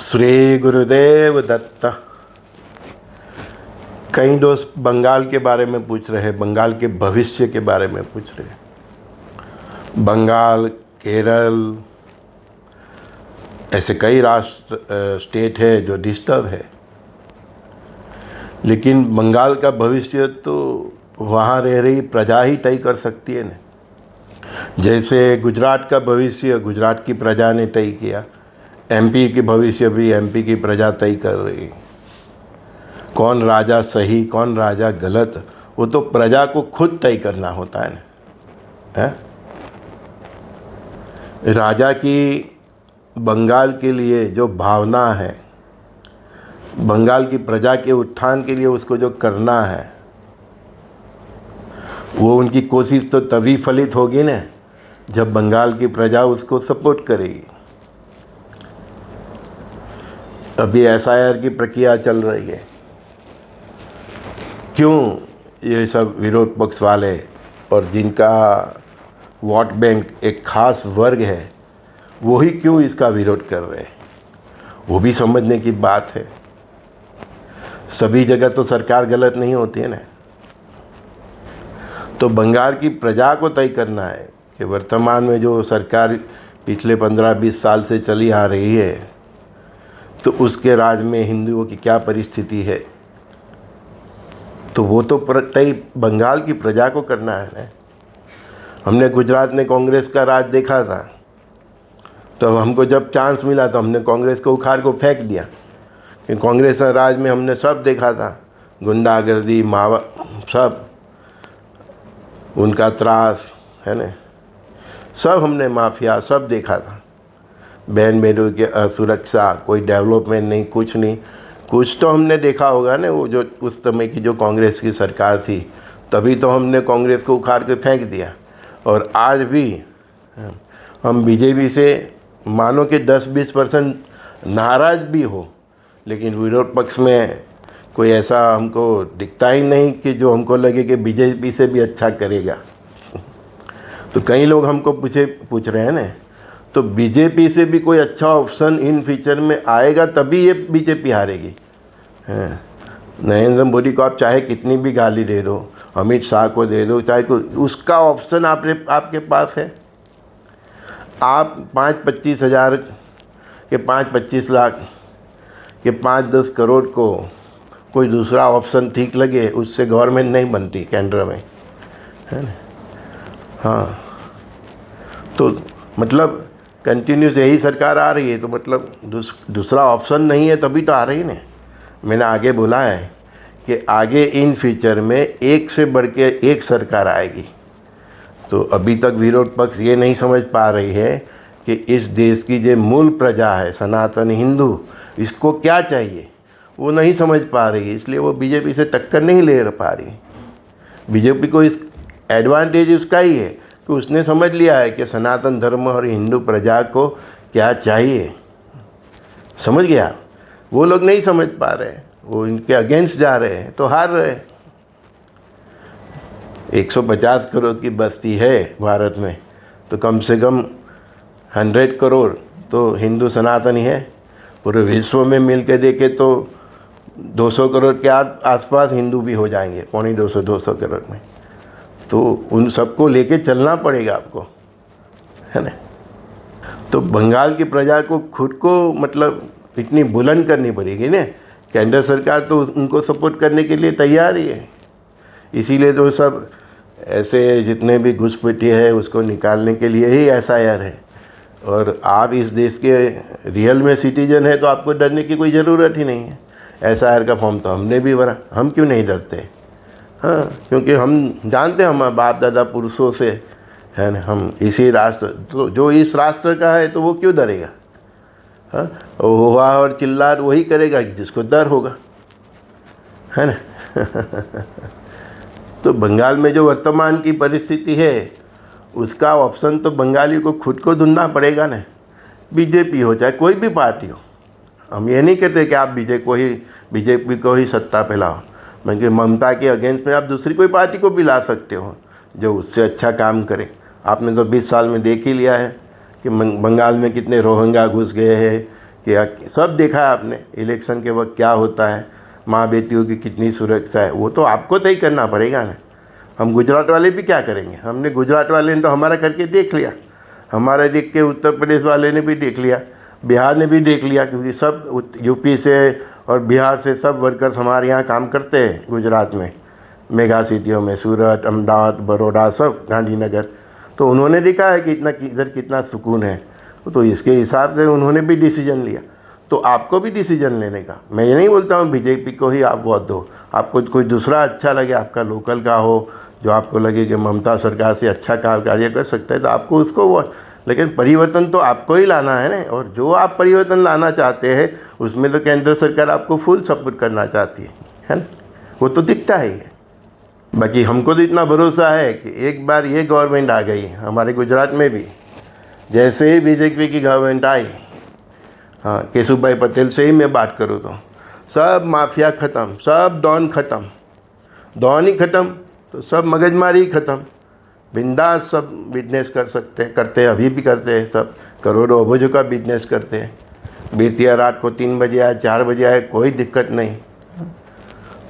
श्री गुरुदेव दत्त। कई दोस्त बंगाल के बारे में पूछ रहे हैं, बंगाल के भविष्य के बारे में पूछ रहे हैं। बंगाल, केरल, ऐसे कई स्टेट है जो डिस्टर्ब है, लेकिन बंगाल का भविष्य तो वहाँ रह रही प्रजा ही तय कर सकती है ना। जैसे गुजरात का भविष्य गुजरात की प्रजा ने तय किया, एमपी की भविष्य भी एमपी की प्रजा तय कर रही है। कौन राजा सही कौन राजा गलत, वो तो प्रजा को खुद तय करना होता है ना। राजा की बंगाल के लिए जो भावना है, बंगाल की प्रजा के उत्थान के लिए उसको जो करना है, वो उनकी कोशिश तो तभी फलित होगी ना जब बंगाल की प्रजा उसको सपोर्ट करेगी। अभी एसआईआर की प्रक्रिया चल रही है। क्यों ये सब विरोध पक्ष वाले और जिनका वोट बैंक एक खास वर्ग है, वो ही क्यों इसका विरोध कर रहे हैं, वो भी समझने की बात है। सभी जगह तो सरकार गलत नहीं होती है ना। तो बंगाल की प्रजा को तय करना है कि वर्तमान में जो सरकार पिछले 15-20 साल से चली आ रही है, तो उसके राज में हिंदुओं की क्या परिस्थिति है, तो वो तो तय बंगाल की प्रजा को करना है ना। हमने गुजरात में कांग्रेस का राज देखा था, तो हमको जब चांस मिला तो हमने कांग्रेस को उखाड़ को फेंक दिया कि कांग्रेस राज में हमने सब देखा था, गुंडागर्दी, मावा, सब उनका त्रास है ना, सब हमने माफिया सब देखा था। बहन बेटों की असुरक्षा, कोई डेवलपमेंट नहीं, कुछ नहीं। कुछ तो हमने देखा होगा ना, वो जो उस समय की जो कांग्रेस की सरकार थी, तभी तो हमने कांग्रेस को उखाड़ के फेंक दिया। और आज भी हम बीजेपी से मानो कि 10-20% नाराज़ भी हो, लेकिन विरोध पक्ष में कोई ऐसा हमको दिखता ही नहीं कि जो हमको लगे कि बीजेपी से भी अच्छा करेगा। तो कई लोग हमको पूछ रहे हैं ना, तो बीजेपी से भी कोई अच्छा ऑप्शन इन फ्यूचर में आएगा तभी ये बीजेपी हारेगी। नरेंद्र मोदी को आप चाहे कितनी भी गाली दे दो, अमित शाह को दे दो, चाहे कोई, उसका ऑप्शन आपके पास है। आप 5-25 हज़ार के 5-25 लाख के 5-10 करोड़ को कोई दूसरा ऑप्शन ठीक लगे, उससे गवर्नमेंट नहीं बनती केंद्र में, है ना। हाँ, तो मतलब कंटिन्यूस यही सरकार आ रही है, तो मतलब दूसरा ऑप्शन नहीं है तभी तो आ रही ना। मैंने आगे बोला है कि आगे इन फ्यूचर में एक से बढ़ के एक सरकार आएगी। तो अभी तक विरोध पक्ष ये नहीं समझ पा रही है कि इस देश की जो मूल प्रजा है, सनातन हिंदू, इसको क्या चाहिए, वो नहीं समझ पा रही है। इसलिए वो बीजेपी से टक्कर नहीं ले पा रही। बीजेपी को इस एडवांटेज उसका ही है कि उसने समझ लिया है कि सनातन धर्म और हिंदू प्रजा को क्या चाहिए, समझ गया। वो लोग नहीं समझ पा रहे, वो इनके अगेंस्ट जा रहे हैं तो हार रहे हैं। 150 करोड़ की बस्ती है भारत में, तो कम से कम 100 करोड़ तो हिंदू सनातनी है। पूरे विश्व में मिल के देखे तो 200 करोड़ के आसपास हिंदू भी हो जाएंगे, 200 करोड़ में। तो उन सबको लेके चलना पड़ेगा आपको, है ना। तो बंगाल की प्रजा को खुद को मतलब इतनी बुलंद करनी पड़ेगी ना। केंद्र सरकार तो उनको सपोर्ट करने के लिए तैयार ही है। इसीलिए तो सब ऐसे जितने भी घुसपैठिए है उसको निकालने के लिए ही एसआईआर है। और आप इस देश के रियल में सिटीजन है तो आपको डरने की कोई ज़रूरत ही नहीं है। एसआईआर का फॉर्म तो हमने भी भरा, हम क्यों नहीं डरते। हाँ, क्योंकि हम जानते हैं हमारे बाप दादा पुरुषों से, है ना, हम इसी राष्ट्र, तो जो इस राष्ट्र का है तो वो क्यों डरेगा। हाँ, हुआ और चिल्ला वही करेगा जिसको डर होगा, है ना। तो बंगाल में जो वर्तमान की परिस्थिति है, उसका ऑप्शन तो बंगाली को खुद को ढूंढना पड़ेगा ना। बीजेपी हो चाहे कोई भी पार्टी हो, हम ये नहीं कहते कि आप बीजेपी को ही सत्ता पे लाओ, मगर ममता के अगेंस्ट में आप दूसरी कोई पार्टी को भी ला सकते हो जो उससे अच्छा काम करे। आपने तो 20 साल में देख ही लिया है कि बंगाल में कितने रोहिंग्या घुस गए हैं, क्या सब देखा है आपने, इलेक्शन के वक्त क्या होता है, माँ बेटियों की कितनी सुरक्षा है, वो तो आपको तय करना पड़ेगा ना। हम गुजरात वाले भी क्या करेंगे, हमने गुजरात वाले ने तो हमारा करके देख लिया, हमारा देख के उत्तर प्रदेश वाले ने भी देख लिया, बिहार ने भी देख लिया, क्योंकि सब यूपी से और बिहार से सब वर्कर्स हमारे यहाँ काम करते हैं गुजरात में, मेगा सिटियों में, सूरत, अहमदाबाद, बड़ौदा, सब गांधीनगर। तो उन्होंने देखा है कि इधर कितना सुकून है, तो इसके हिसाब से उन्होंने भी डिसीजन लिया। तो आपको भी डिसीजन लेने का, मैं ये नहीं बोलता हूँ बीजेपी को ही आप वोट दो, आपको कोई दूसरा अच्छा लगे, आपका लोकल का हो, जो आपको लगे कि ममता सरकार से अच्छा कार्य कर सकता है, तो आपको उसको वोट, लेकिन परिवर्तन तो आपको ही लाना है ना। और जो आप परिवर्तन लाना चाहते हैं उसमें तो केंद्र सरकार आपको फुल सपोर्ट करना चाहती है ना, वो तो दिखता ही है। बाकी हमको तो इतना भरोसा है कि एक बार ये गवर्नमेंट आ गई हमारे गुजरात में भी, जैसे ही बीजेपी की गवर्नमेंट आई, हाँ केशुभाई पटेल से ही मैं बात करूँ तो सब माफिया ख़त्म, सब डॉन ख़त्म, डॉन ही ख़त्म तो सब मगजमारी ही ख़त्म, बिंदास सब बिजनेस कर सकते हैं, करते हैं, अभी भी करते हैं, सब करोड़ों अबजों का बिजनेस करते हैं। बीतिया रात को 3 बजे आए, 4 बजे आए, कोई दिक्कत नहीं।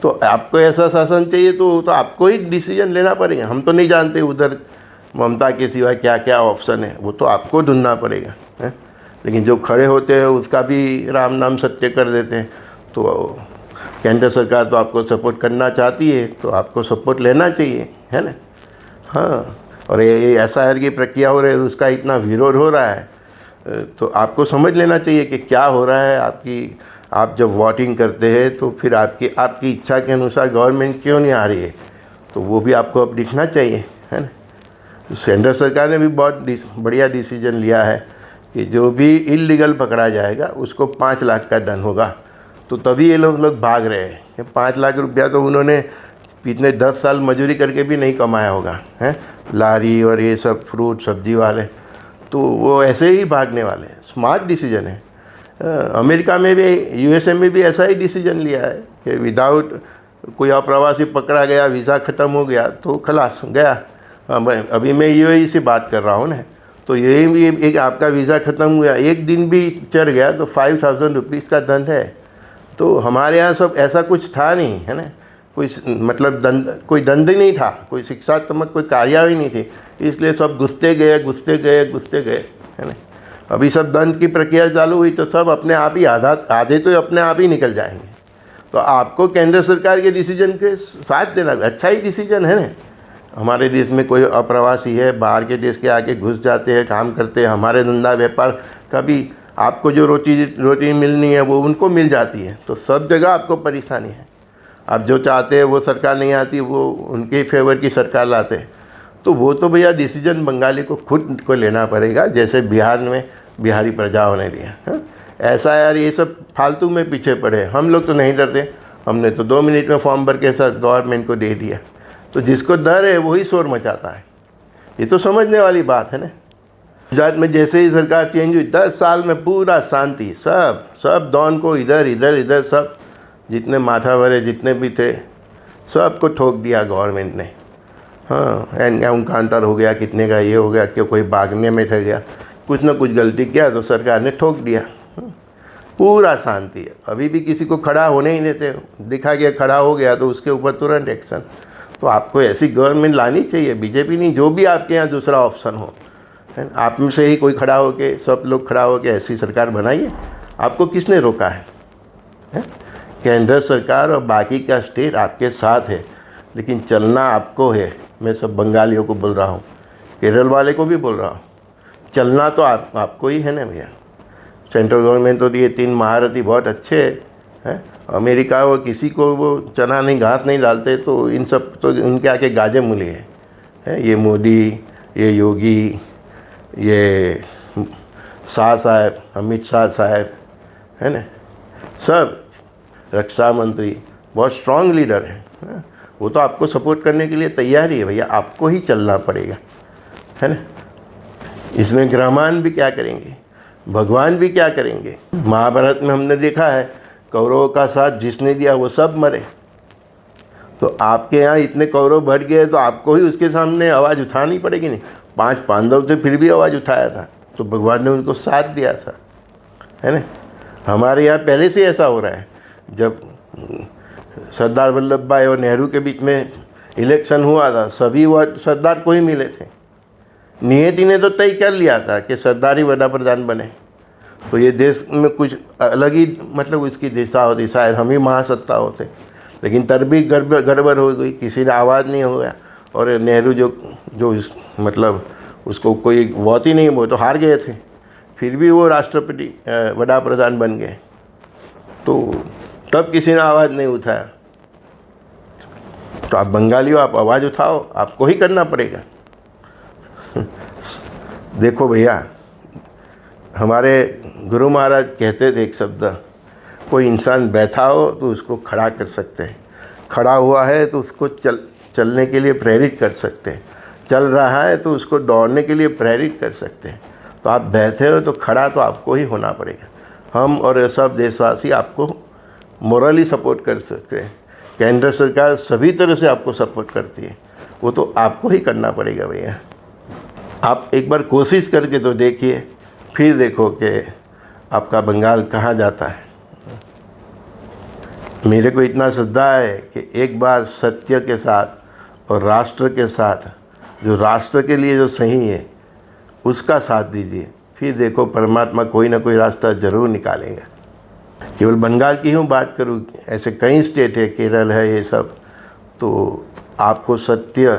तो आपको ऐसा शासन चाहिए तो आपको ही डिसीजन लेना पड़ेगा। हम तो नहीं जानते उधर ममता के सिवा क्या क्या ऑप्शन है, वो तो आपको ढूंढना पड़ेगा है? लेकिन जो खड़े होते हैं उसका भी राम नाम सत्य कर देते हैं। तो केंद्र सरकार तो आपको सपोर्ट करना चाहती है, तो आपको सपोर्ट लेना चाहिए, है ना। हाँ, और ये SIR की प्रक्रिया हो रही है, उसका इतना विरोध हो रहा है, तो आपको समझ लेना चाहिए कि क्या हो रहा है। आप जब वोटिंग करते हैं तो फिर आपकी इच्छा के अनुसार गवर्नमेंट क्यों नहीं आ रही है, तो वो भी आपको अब दिखना चाहिए, है ना। तो केंद्र सरकार ने भी बहुत बढ़िया डिसीजन लिया है कि जो भी इल्लीगल पकड़ा जाएगा उसको 5 लाख का दंड होगा। तो तभी ये लोग भाग रहे हैं। 5 लाख रुपया तो उन्होंने पिछले 10 साल मजदूरी करके भी नहीं कमाया होगा, हैं, लारी और ये सब फ्रूट सब्जी वाले, तो वो ऐसे ही भागने वाले हैं। स्मार्ट डिसीजन है। अमेरिका में भी, USA में भी ऐसा ही डिसीजन लिया है कि विदाउट कोई अप्रवासी पकड़ा गया, वीज़ा ख़त्म हो गया तो खलास गया। अभी मैं UAE से बात कर रहा हूँ ना, तो यही भी एक आपका वीज़ा ख़त्म हुआ, एक दिन भी चढ़ गया तो 5000 रुपीज़ का दंड है। तो हमारे यहाँ सब ऐसा कुछ था नहीं, है ना, कोई मतलब कोई दंड नहीं था, कोई शिक्षात्मक कोई कार्यवाही नहीं थी, इसलिए सब घुसते गए, है ना। अभी सब दंड की प्रक्रिया चालू हुई तो सब अपने आप ही आधे तो अपने आप ही निकल जाएंगे। तो आपको केंद्र सरकार के डिसीजन के साथ देना, अच्छा ही डिसीजन है ना। हमारे देश में कोई अप्रवासी है, बाहर के देश के आके घुस जाते हैं, काम करते हैं, हमारे धंधा व्यापार का भी, आपको जो रोटी मिलनी है वो उनको मिल जाती है। तो सब जगह आपको परेशानी है। आप जो चाहते हैं वो सरकार नहीं आती, वो उनके फेवर की सरकार लाते हैं। तो वो तो भैया डिसीजन बंगाली को खुद को लेना पड़ेगा, जैसे बिहार में बिहारी प्रजाओं ने लिया। ऐसा यार ये सब फालतू में पीछे पड़े, हम लोग तो नहीं डरते, हमने तो 2 मिनट में फॉर्म भर के सर गवर्नमेंट को दे दिया। तो जिसको डर है वही शोर मचाता है, ये तो समझने वाली बात है ना। गुजरात में जैसे ही सरकार चेंज हुई 10 साल में पूरा शांति, सब डॉन को इधर सब जितने माथावरे जितने भी थे सबको ठोक दिया गवर्नमेंट ने। हाँ, एनकाउंटर हो गया, कितने का ये हो गया, क्यों कोई भागने में ठग गया, कुछ ना कुछ गलती किया तो सरकार ने ठोक दिया। पूरा शांति है, अभी भी किसी को खड़ा होने ही देते, दिखा गया खड़ा हो गया तो उसके ऊपर तुरंत एक्शन। तो आपको ऐसी गवर्नमेंट लानी चाहिए, बीजेपी नहीं, जो भी आपके यहाँ दूसरा ऑप्शन हो, है, आप में से ही कोई खड़ा होके, सब लोग खड़ा होके ऐसी सरकार बनाइए। आपको किसने रोका है? केंद्र सरकार और बाकी का स्टेट आपके साथ है, लेकिन चलना आपको है। मैं सब बंगालियों को बोल रहा हूँ, केरल वाले को भी बोल रहा हूँ, चलना तो आपको ही है ना भैया। सेंट्रल गवर्नमेंट तो ये 3 महारथी बहुत अच्छे हैं। अमेरिका वो किसी को वो चना नहीं घास नहीं डालते, तो इन सब तो उनके आके गाजे मूली है। ये मोदी, ये योगी, ये शाह साहब, अमित शाह साहब, है ना, सब रक्षा मंत्री बहुत स्ट्रॉन्ग लीडर है। वो तो आपको सपोर्ट करने के लिए तैयार ही है भैया, आपको ही चलना पड़ेगा, है ना। इसमें ग्रामान भी क्या करेंगे, भगवान भी क्या करेंगे। महाभारत में हमने देखा है, कौरवों का साथ जिसने दिया वो सब मरे। तो आपके यहाँ इतने कौरव बढ़ गए तो आपको ही उसके सामने आवाज़ उठानी पड़ेगी। नहीं, 5 पांडव से फिर भी आवाज़ उठाया था, तो भगवान ने उनको साथ दिया था, है ना। हमारे यहाँ पहले से ऐसा हो रहा है। जब सरदार वल्लभ भाई और नेहरू के बीच में इलेक्शन हुआ था, सभी वो सरदार को ही मिले थे। नियति ने तो तय कर लिया था कि सरदार ही वड़ा प्रधान बने, तो ये देश में कुछ अलग ही मतलब उसकी दिशा होती, शायद हम ही महासत्ता होते। लेकिन तब भी गड़बड़ हो गई, किसी ने आवाज़ नहीं हो गया, और नेहरू जो मतलब उसको कोई वोट ही नहीं, वो तो हार गए थे, फिर भी वो राष्ट्रपति वड़ा प्रधान बन गए। तो तब किसी ने आवाज़ नहीं उठाया। तो आप बंगालियों, आप आवाज़ उठाओ, आपको ही करना पड़ेगा। देखो भैया, हमारे गुरु महाराज कहते थे एक शब्द, कोई इंसान बैठा हो तो उसको खड़ा कर सकते हैं, खड़ा हुआ है तो उसको चलने के लिए प्रेरित कर सकते हैं, चल रहा है तो उसको दौड़ने के लिए प्रेरित कर सकते हैं। तो आप बैठे हो तो खड़ा तो आपको ही होना पड़ेगा। हम और सब देशवासी आपको मोरली सपोर्ट कर सकते हैं। केंद्र सरकार सभी तरह से आपको सपोर्ट करती है, वो तो आपको ही करना पड़ेगा भैया। आप एक बार कोशिश करके तो देखिए, फिर देखो कि आपका बंगाल कहाँ जाता है। मेरे को इतना श्रद्धा है कि एक बार सत्य के साथ और राष्ट्र के साथ, जो राष्ट्र के लिए जो सही है उसका साथ दीजिए, फिर देखो परमात्मा कोई ना कोई रास्ता ज़रूर निकालेगा। केवल बंगाल की ही बात करूँ, ऐसे कई स्टेट है, केरल है, ये सब, तो आपको सत्य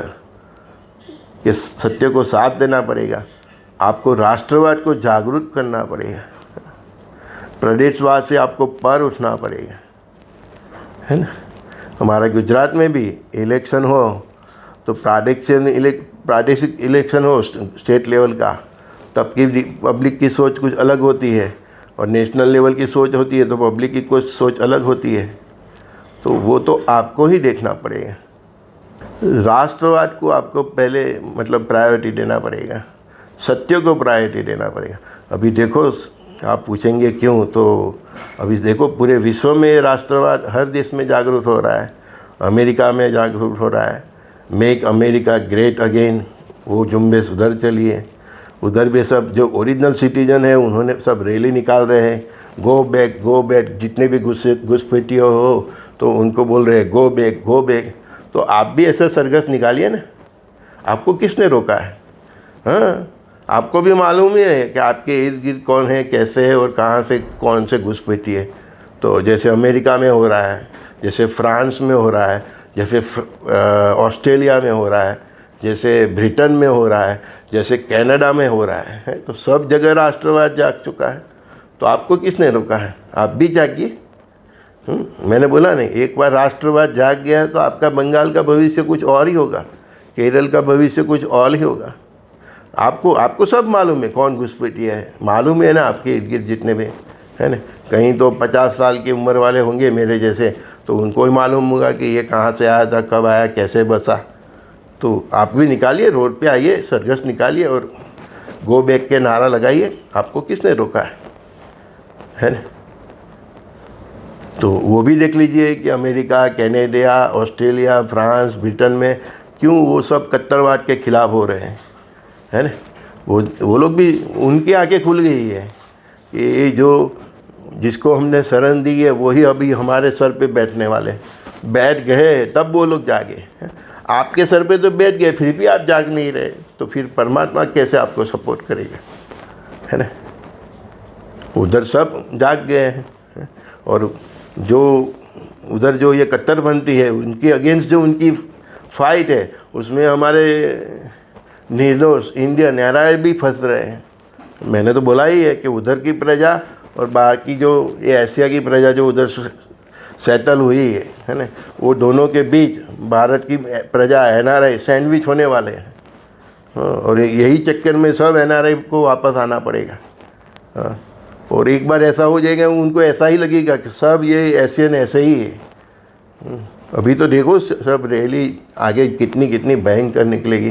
को साथ देना पड़ेगा। आपको राष्ट्रवाद को जागरूक करना पड़ेगा, प्रदेशवाद से आपको पर उठना पड़ेगा, है ना। हमारा गुजरात में भी इलेक्शन हो तो प्रादेशिक इलेक्शन हो स्टेट लेवल का, तब की पब्लिक की सोच कुछ अलग होती है, और नेशनल लेवल की सोच होती है तो पब्लिक की कुछ सोच अलग होती है। तो वो तो आपको ही देखना पड़ेगा। राष्ट्रवाद को आपको पहले मतलब प्रायोरिटी देना पड़ेगा, सत्य को प्रायोरिटी देना पड़ेगा। अभी देखो, आप पूछेंगे क्यों, तो अभी देखो पूरे विश्व में राष्ट्रवाद हर देश में जागरूक हो रहा है। अमेरिका में जागरूक हो रहा है, मेक अमेरिका ग्रेट अगेन, वो जुम्बेश उधर चली है। उधर भी सब जो ओरिजिनल सिटीजन है उन्होंने सब रैली निकाल रहे हैं, गो बैक गो बैक। जितने भी घुसपैठिए हो तो उनको बोल रहे हैं गो बैक गो बैक। तो आप भी ऐसा सरगस निकालिए ना, आपको किसने रोका है? हाँ, आपको भी मालूम ही है कि आपके इर्द गिर्द कौन है, कैसे है और कहाँ से कौन से घुसपैठी है। तो जैसे अमेरिका में हो रहा है, जैसे फ्रांस में हो रहा है, जैसे ऑस्ट्रेलिया में हो रहा है, जैसे ब्रिटेन में हो रहा है, जैसे कनाडा में हो रहा है, तो सब जगह राष्ट्रवाद जाग चुका है। तो आपको किसने रोका है? आप भी जागिए। मैंने बोला नहीं, एक बार राष्ट्रवाद जाग गया तो आपका बंगाल का भविष्य कुछ और ही होगा, केरल का भविष्य कुछ और ही होगा। आपको सब मालूम है कौन घुसपैठिया है, मालूम है ना, आपके इर्द गिर्द जितने भी है ना। कहीं तो 50 साल की उम्र वाले होंगे मेरे जैसे, तो उनको ही मालूम होगा कि ये कहाँ से आया था, कब आया, कैसे बसा। तो आप भी निकालिए, रोड पे आइए, सरगस निकालिए और गो बैक के नारा लगाइए। आपको किसने रोका है ना। तो वो भी देख लीजिए कि America, Canada, Australia, France, Britain में क्यों वो सब कट्टरवाद के खिलाफ हो रहे हैं, है ना। वो लोग भी, उनकी आंखें खुल गई है कि ये जो जिसको हमने शरण दी है वही अभी हमारे सर पे बैठने वाले, बैठ गए तब वो लोग जागे। आपके सर पे तो बैठ गए, फिर भी आप जाग नहीं रहे, तो फिर परमात्मा कैसे आपको सपोर्ट करेगा, है ना। उधर सब जाग गए हैं, और जो उधर जो ये कट्टरपंथी है उनके अगेंस्ट जो उनकी फाइट है, उसमें हमारे निर्दोष इंडियन एनआरआई भी फंस रहे हैं। मैंने तो बोला ही है कि उधर की प्रजा और बाकी जो ये एशिया की प्रजा जो उधर सेटल हुई है ना, वो दोनों के बीच भारत की प्रजा एनआरआई सैंडविच होने वाले हैं। और यही चक्कर में सब एनआरआई को वापस आना पड़ेगा। और एक बार ऐसा हो जाएगा, उनको ऐसा ही लगेगा कि सब ये एशियन ऐसे ही है। अभी तो देखो सब रैली आगे कितनी भयंकर निकलेगी,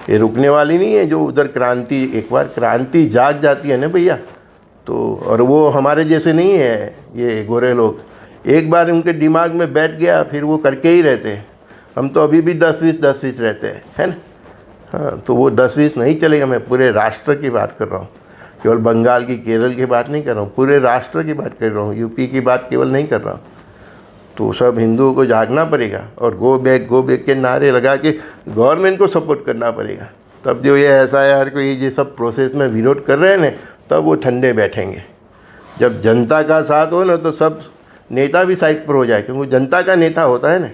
ये रुकने वाली नहीं है। जो उधर क्रांति, एक बार क्रांति जाग जाती है ना भैया, तो और वो हमारे जैसे नहीं है ये गोरे लोग, एक बार उनके दिमाग में बैठ गया फिर वो करके ही रहते हैं। हम तो अभी भी 10-20 रहते हैं, है ना। हाँ, तो वो 10-20 नहीं चलेगा। मैं पूरे राष्ट्र की बात कर रहा हूँ, केवल बंगाल की, केरल की बात नहीं कर रहा हूँ, पूरे राष्ट्र की बात कर रहा हूँ, यूपी की बात केवल नहीं कर रहा हूँ। तो सब हिंदुओं को जागना पड़ेगा और गो बैक के नारे लगा के गवर्नमेंट को सपोर्ट करना पड़ेगा। तब जो ये SIR को ये सब प्रोसेस में विरोध कर रहे हैं ना, तब वो ठंडे बैठेंगे। जब जनता का साथ हो ना तो सब नेता भी साइड पर हो जाए, क्योंकि जनता का नेता होता है ना,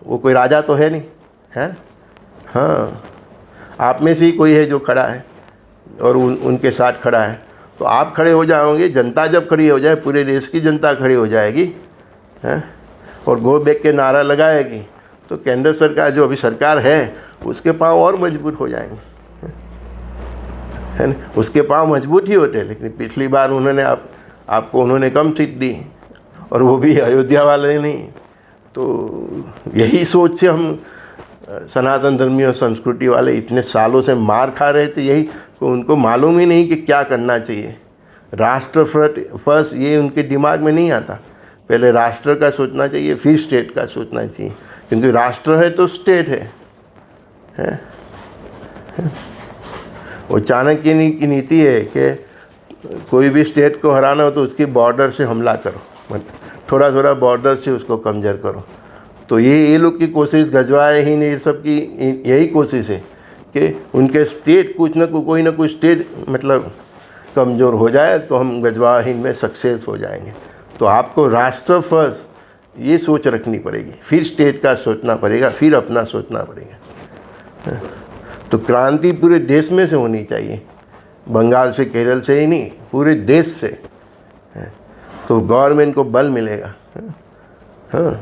वो कोई राजा तो है नहीं है। हाँ, आप में से ही कोई है जो खड़ा है और उनके साथ खड़ा है, तो आप खड़े हो जाओगे। जनता जब खड़ी हो जाए, पूरे देश की जनता खड़ी हो जाएगी है और गो बैक के नारा लगाएगी, तो केंद्र सरकार जो अभी सरकार है उसके पाँव और मजबूत हो जाएंगे, है ना। उसके पाँव मजबूत ही होते हैं, लेकिन पिछली बार उन्होंने आपको उन्होंने कम सीट दी, और वो भी अयोध्या वाले नहीं। तो यही सोच से हम सनातन धर्मी और संस्कृति वाले इतने सालों से मार खा रहे थे, यही तो उनको मालूम ही नहीं कि क्या करना चाहिए। राष्ट्र फर्स्ट ये उनके दिमाग में नहीं आता। पहले राष्ट्र का सोचना चाहिए, फिर स्टेट का सोचना चाहिए, क्योंकि राष्ट्र है तो स्टेट है? वो चाणक्य की नीति है कि कोई भी स्टेट को हराना हो तो उसकी बॉर्डर से हमला करो, मतलब थोड़ा थोड़ा बॉर्डर से उसको कमज़ोर करो। तो ये लोग की कोशिश, गजवाए ही नहीं सब की यही कोशिश है कि उनके स्टेट कोई ना कुछ स्टेट मतलब कमज़ोर हो जाए तो हम गजवा हिंद में सक्सेस हो जाएंगे। तो आपको राष्ट्र फर्स्ट ये सोच रखनी पड़ेगी, फिर स्टेट का सोचना पड़ेगा, फिर अपना सोचना पड़ेगा। तो क्रांति पूरे देश में से होनी चाहिए, बंगाल से केरल से ही नहीं, पूरे देश से। तो गवर्नमेंट को बल मिलेगा। हाँ,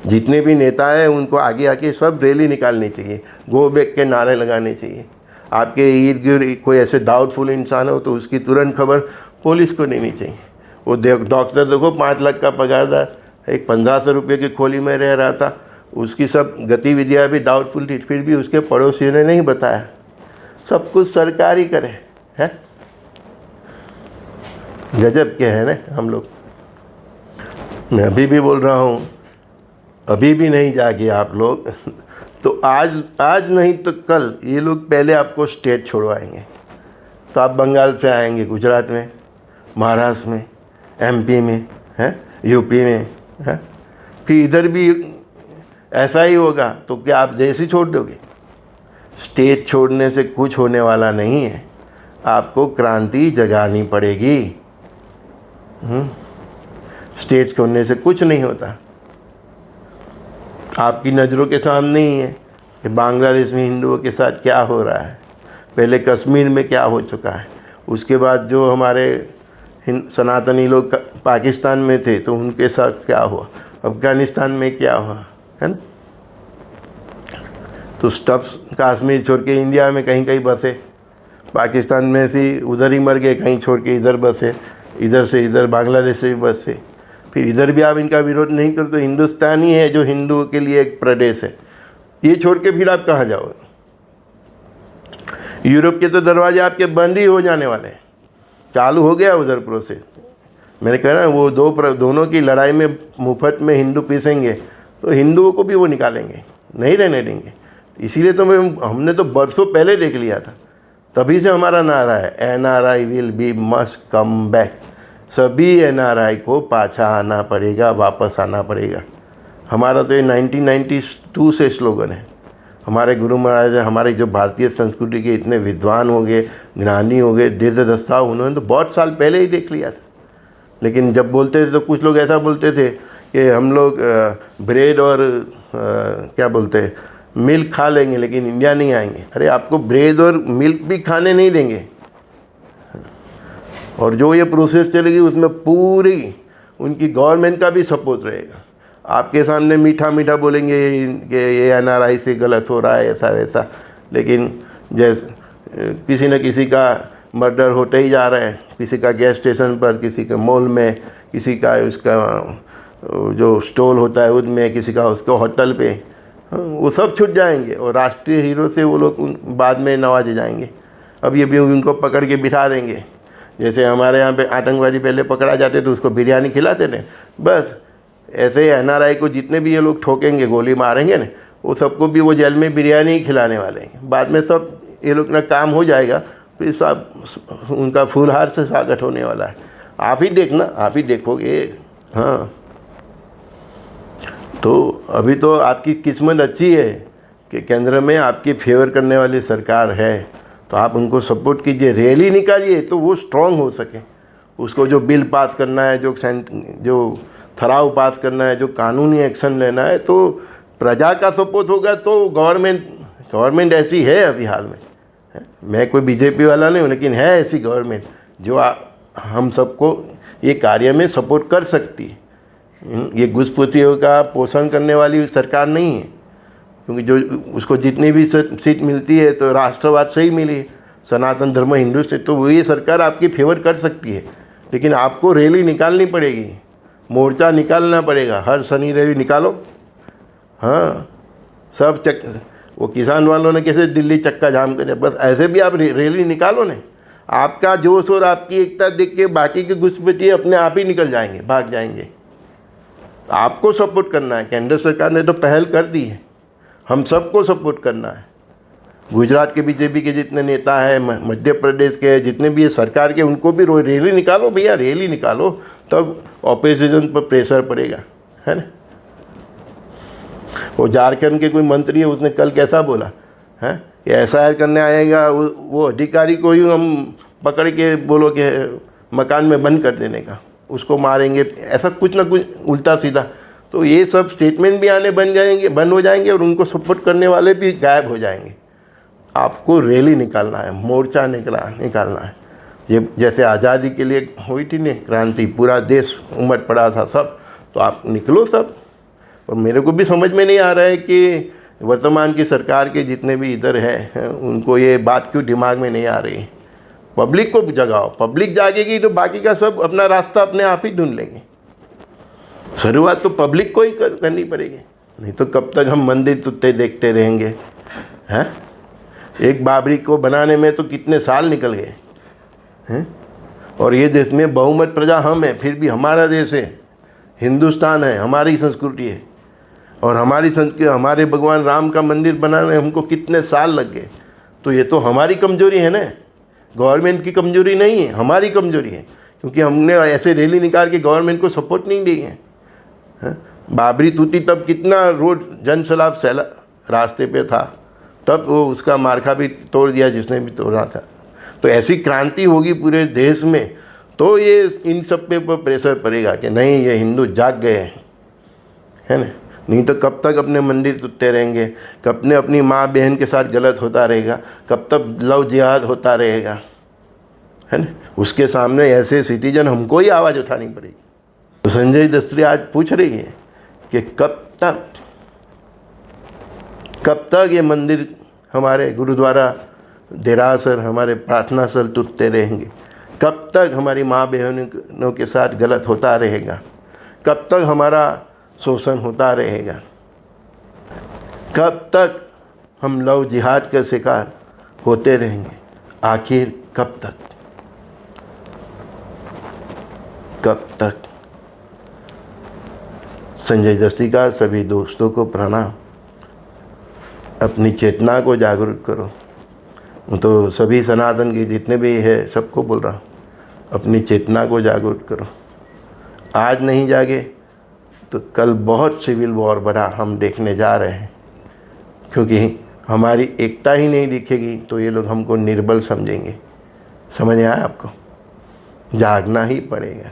जितने भी नेता हैं उनको आगे आके सब रैली निकालनी चाहिए, गो बैक के नारे लगाने चाहिए। आपके इर्द गिर्द कोई ऐसे डाउटफुल इंसान हो तो उसकी तुरंत खबर पुलिस को देनी चाहिए। वो डॉक्टर देखो 5 लाख का पगारदार, एक 1500 रुपये की खोली में रह रहा था, उसकी सब गतिविधियाँ भी डाउटफुल थी, फिर भी उसके पड़ोसियों ने नहीं बताया। सब कुछ सरकार ही करे है। गजब के हैं ना हम लोग। मैं अभी भी बोल रहा हूँ, अभी भी नहीं जागे आप लोग तो आज नहीं तो कल ये लोग पहले आपको स्टेट छोड़वाएंगे। तो आप बंगाल से आएंगे, गुजरात में, महाराष्ट्र में, MP में है, यूपी में है, फिर इधर भी ऐसा ही होगा। तो क्या आप देश ही छोड़ दोगे? स्टेट छोड़ने से कुछ होने वाला नहीं है, आपको क्रांति जगानी पड़ेगी। स्टेट छोड़ने से कुछ नहीं होता। आपकी नज़रों के सामने ही है कि बांग्लादेश में हिंदुओं के साथ क्या हो रहा है, पहले कश्मीर में क्या हो चुका है, उसके बाद जो हमारे सनातनी लोग पाकिस्तान में थे तो उनके साथ क्या हुआ, अफ़गानिस्तान में क्या हुआ, है ना। तो सब कश्मीर छोड़ के इंडिया में कहीं कहीं बसे, पाकिस्तान में से उधर ही मर गए, कहीं छोड़ के इधर बसे, इधर से इधर बांग्लादेश से भी बसे। फिर इधर भी आप इनका विरोध नहीं करो तो हिंदुस्तान ही है जो हिंदुओं के लिए एक प्रदेश है। ये छोड़ के फिर आप कहाँ जाओगे? यूरोप के तो दरवाजे आपके बंद ही हो जाने वाले हैं। चालू हो गया उधर प्रोसेस। मैंने कहा ना, वो दोनों की लड़ाई में मुफ्त में हिंदू पीसेंगे तो हिंदुओं को भी वो निकालेंगे, नहीं रहने देंगे। इसीलिए तो हमने तो बरसों पहले देख लिया था, तभी से हमारा नारा है NRI will be must come back. सभी NRI को पाछा आना पड़ेगा, वापस आना पड़ेगा। हमारा तो ये 1992 से स्लोगन है। हमारे गुरु महाराज, हमारे जो भारतीय संस्कृति के इतने विद्वान हो गए, ज्ञानी हो गए, दीर्घदृष्टा, उन्होंने तो बहुत साल पहले ही देख लिया था। लेकिन जब बोलते थे तो कुछ लोग ऐसा बोलते थे कि हम लोग ब्रेड और क्या बोलते हैं मिल्क खा लेंगे लेकिन इंडिया नहीं आएंगे। अरे आपको ब्रेड और मिल्क भी खाने नहीं देंगे, और जो ये प्रोसेस चलेगी उसमें पूरी उनकी गवर्नमेंट का भी सपोर्ट रहेगा। आपके सामने मीठा मीठा बोलेंगे कि ये NRI से गलत हो रहा है, ऐसा वैसा, लेकिन जैसे किसी न किसी का मर्डर होते ही जा रहा है, किसी का गैस स्टेशन पर, किसी के मॉल में, किसी का उसका जो स्टॉल होता है उसमें, किसी का उसको होटल पे, वो सब छूट जाएंगे और राष्ट्रीय हीरो से वो लोग बाद में नवाजे जाएंगे। अब ये भी उनको पकड़ के बिठा देंगे। जैसे हमारे यहाँ पे आतंकवादी पहले पकड़ा जाते तो उसको बिरयानी खिलाते थे, बस ऐसे ही NRI को जितने भी ये लोग ठोकेंगे, गोली मारेंगे ना, वो सबको भी वो जेल में बिरयानी ही खिलाने वाले हैं। बाद में सब ये लोग ना काम हो जाएगा, फिर सब उनका फूलहार से स्वागत होने वाला है। आप ही देखना, आप ही देखोगे। हाँ, तो अभी तो आपकी किस्मत अच्छी है कि केंद्र में आपकी फेवर करने वाली सरकार है, तो आप उनको सपोर्ट कीजिए, रैली निकालिए तो वो स्ट्रांग हो सके। उसको जो बिल पास करना है, जो ठराव पास करना है, जो कानूनी एक्शन लेना है, तो प्रजा का सपोर्ट होगा तो गवर्नमेंट ऐसी है अभी हाल में। मैं कोई बीजेपी वाला नहीं हूँ, लेकिन है ऐसी गवर्नमेंट जो हम सबको ये कार्य में सपोर्ट कर सकती है। ये घुसपैठियों का पोषण करने वाली सरकार नहीं है, क्योंकि जो उसको जितनी भी सीट मिलती है तो राष्ट्रवाद से ही मिली है, सनातन धर्म हिंदू से, तो ये सरकार आपकी फेवर कर सकती है। लेकिन आपको रैली निकालनी पड़ेगी, मोर्चा निकालना पड़ेगा, हर शनि रवि निकालो। हाँ, सब वो किसान वालों ने कैसे दिल्ली चक्का जाम करे, बस ऐसे भी आप रैली निकालो ना। आपका जोश और आपकी एकता देख के बाकी के घुसपैठिए अपने आप ही निकल जाएंगे, भाग जाएंगे। आपको सपोर्ट करना है, केंद्र सरकार ने तो पहल कर दी है, हम सबको सपोर्ट करना है। गुजरात के बीजेपी के जितने नेता हैं, मध्य प्रदेश के जितने भी सरकार के, उनको भी रैली निकालो भैया, रैली निकालो, तब ऑपोजिशन पर प्रेशर पड़ेगा, है ना। वो झारखंड के कोई मंत्री है, उसने कल कैसा बोला है कि SIR करने आएगा, वो अधिकारी को ही हम पकड़ के बोलो कि मकान में बंद कर देने का, उसको मारेंगे, ऐसा कुछ ना कुछ उल्टा सीधा। तो ये सब स्टेटमेंट भी आने बंद हो जाएंगे और उनको सपोर्ट करने वाले भी गायब हो जाएंगे। आपको रैली निकालना है, मोर्चा निकालना है। ये जैसे आज़ादी के लिए हुई थी ना क्रांति, पूरा देश उमड़ पड़ा था सब, तो आप निकलो सब। और मेरे को भी समझ में नहीं आ रहा है कि वर्तमान की सरकार के जितने भी इधर हैं उनको ये बात क्यों दिमाग में नहीं आ रही। पब्लिक को जगाओ, पब्लिक जागेगी तो बाकी का सब अपना रास्ता अपने आप ही ढूंढ लेंगे। शुरुआत तो पब्लिक को ही करनी पड़ेगी, नहीं तो कब तक हम मंदिर टूटते देखते रहेंगे। हैं, एक बाबरी को बनाने में तो कितने साल निकल गए हैं। और ये देश में बहुमत प्रजा हम हैं, फिर भी हमारा देश है, हिंदुस्तान है, हमारी संस्कृति है। और हमारी संस्कृति, हमारे भगवान राम का मंदिर बनाने हमको कितने साल लग गए। तो ये तो हमारी कमजोरी है ना, गवर्नमेंट की कमजोरी नहीं है, हमारी कमजोरी है, क्योंकि हमने ऐसे रैली निकाल के गवर्नमेंट को सपोर्ट नहीं दी है। बाबरी टूटी तब कितना रोड जन सैलाब रास्ते पे था, तब वो उसका मार्का भी तोड़ दिया जिसने भी तोड़ा था। तो ऐसी क्रांति होगी पूरे देश में, तो ये इन सब पे प्रेशर पड़ेगा कि नहीं, ये हिंदू जाग गए हैं, है ना। नहीं तो कब तक अपने मंदिर टूटते रहेंगे, कब ने अपनी माँ बहन के साथ गलत होता रहेगा, कब तक लव जिहाद होता रहेगा, है ना। उसके सामने ऐसे सिटीजन हमको ही आवाज़ उठानी पड़ेगी। तो संजय दस्त्री आज पूछ रही है कि कब तक ये मंदिर, हमारे गुरुद्वारा, देरासर, हमारे प्रार्थना स्थल टूटते रहेंगे, कब तक हमारी माँ बहनों के साथ गलत होता रहेगा, कब तक हमारा शोषण होता रहेगा, कब तक हम लव जिहाद का शिकार होते रहेंगे, आखिर कब तक। संजय दस्ती का सभी दोस्तों को प्रणाम। अपनी चेतना को जागरूक करो। तो सभी सनातन के जितने भी है सबको बोल रहा हूँ, अपनी चेतना को जागरूक करो। आज नहीं जागे तो कल बहुत सिविल वॉर बड़ा हम देखने जा रहे हैं, क्योंकि हमारी एकता ही नहीं दिखेगी तो ये लोग हमको निर्बल समझेंगे। समझ आया आपको? जागना ही पड़ेगा।